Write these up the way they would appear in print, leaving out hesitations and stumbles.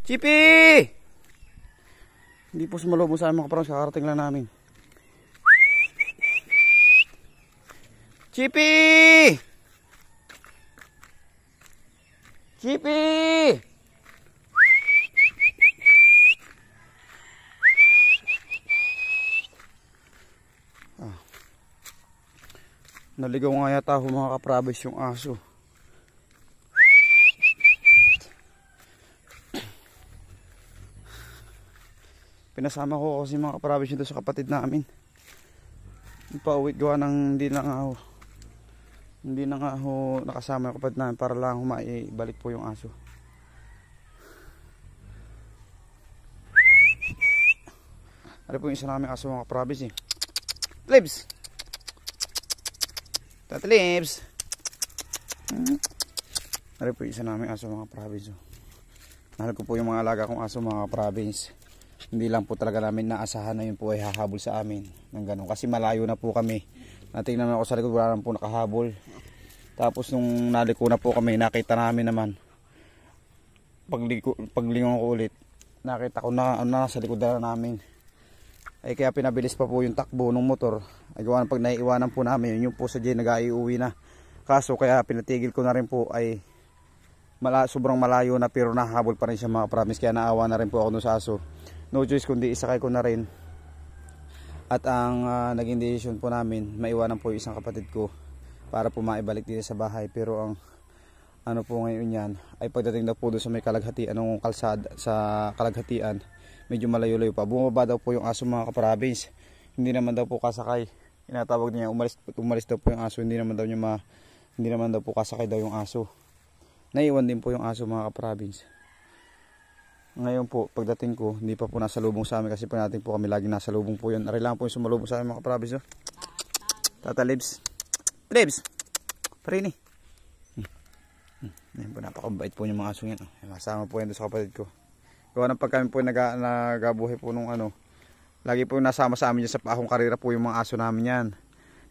Chippy! Hindi po sumalubong sa amin mga kaparabis. Kakarating lang namin. Chippy! Chippy! Naligaw nga yata ho mga kaparabis yung aso. Pinasama ko kasi mga kaparabis nito sa kapatid namin. Pauwi gawa ng hindi na nga ho nakasama yung kapatid namin para lang maibalik po yung aso. Ano po yung isa namin aso mga kaparabis eh. Libs! Tata Libs! Ano po yung isa namin aso mga kaparabis. Mahal ko po yung mga alaga kong aso mga kaparabis. Hindi lang po talaga namin naasahan na yun po ay hahabol sa amin ng ganun. Kasi malayo na po kami. Natingnan ako sa likod, wala naman po nakahabol. Tapos nung naliko na po kami, nakita namin naman. Paglingon ko ulit, nakita ko na nasa likod na namin. Ay kaya pinabilis pa po yung takbo ng motor. Ay gawa ng pag naiiwanan po namin, yun po sa Jay nag-aiuwi na. Kaso kaya pinatigil ko na rin po ay sobrang malayo na pero nahabol pa rin siya mga promise. Kaya naawa na rin po ako dun sa aso. No choice kundi isakay ko na rin. At ang naging decision po namin, maiwanan po yung isang kapatid ko para po maibalik dito sa bahay. Pero ang ano po ngayon yan ay pagdating daw po doon sa may kalaghatian ng kalsada, sa kalaghatian, medyo malayo-layo pa. Bumaba daw po yung aso mga kaparabis. Hindi naman daw po kasakay. Inatawag niya umalis daw po yung aso. Hindi naman daw po kasakay daw yung aso. Naiwan din po yung aso mga kaparabis. Ngayon po, pagdating ko, hindi pa po nasa lubong sa amin kasi po natin po kami laging nasa lubong po yun. Aray lang po yung sumalubong sa amin mga kaparabis. Tata Libs. Libs! Parini. Ngayon po, napakabait po yung mga aso yan. Masama po yan doon sa kapatid ko. Gawa ng pag kami po nagabuhay po nung lagi po nasama sa amin dyan sa paahong karera po yung mga aso namin yan.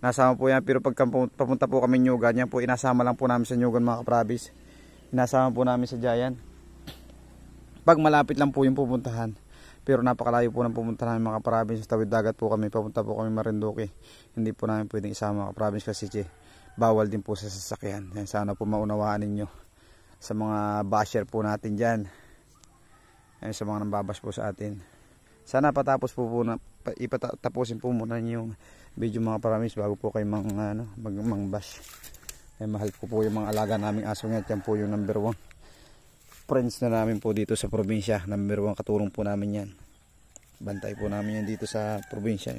Nasama po yan, pero pag papunta po kami Nyugan, yan po inasama lang po namin sa Nyugan mga kaparabis. Inasama po namin sa Giant. Pag malapit lang po yung pupuntahan. Pero napakalayo po ng pupuntahan mga kaparabis. Sa tawid dagat po kami. Papunta po kami Marinduque. Hindi po namin pwedeng isama mga kaparabis kasi bawal din po sa sasakyan. Sana po maunawaan ninyo sa mga basher po natin dyan. Sa mga nambabas po sa atin. Sana patapos po ipatapusin po muna yung video mga kaparabis bago po kayo mang-bash. Mahal ko po yung mga alaga naming aso nga. Yan po yung number 1 friends na namin po dito sa probinsya. Number 1 katulong po namin yan. Bantay po namin yan dito sa probinsya.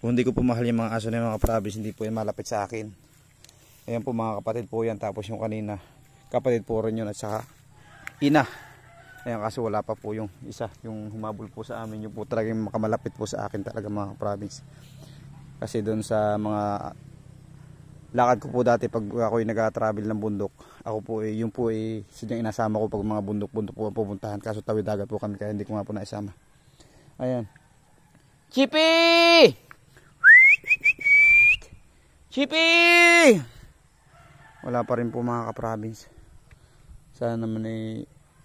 Kung hindi ko po mahal yung mga aso na mga kaparabis, hindi po yan malapit sa akin. Ayan po mga kapatid po yan. Tapos yung kanina, kapatid po rin yun at saka ina. Ayan kaso wala pa po yung isa. Yung humabol po sa amin. Yung po talagang makamalapit po sa akin talaga mga kaparabis. Kasi doon sa mga lakad ko po dati pag ako ay nag-travel ng bundok. Ako po yung po sidyang inasama ko pag mga bundok-bundok po ang pupuntahan. Kaso tawid dagat po kami kaya hindi ko nga po naisama. Ayan. Chippy! Chippy! Wala pa rin po mga kaparabis. Sana naman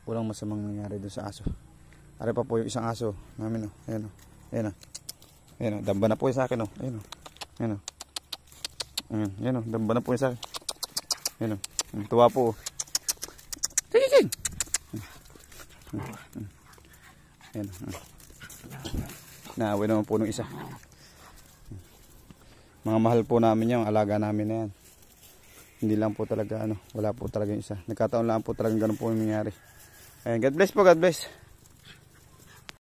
walang masamang nangyari doon sa aso. Ari pa po yung isang aso namin. Ayan o. Ayan o. Ayan o. Damba na po yung sa akin o. Ayan o. Ayan o. Yan o, damba na po yung sa akin. Yan o, tuwa po. Tigigig! Yan o. Naaway naman po nung isa. Mga mahal po namin yung alaga namin na yan. Hindi lang po talaga wala po talaga yung isa. Nagkataon lang po talagang ganun po yung nangyari. Ayan, God bless po, God bless.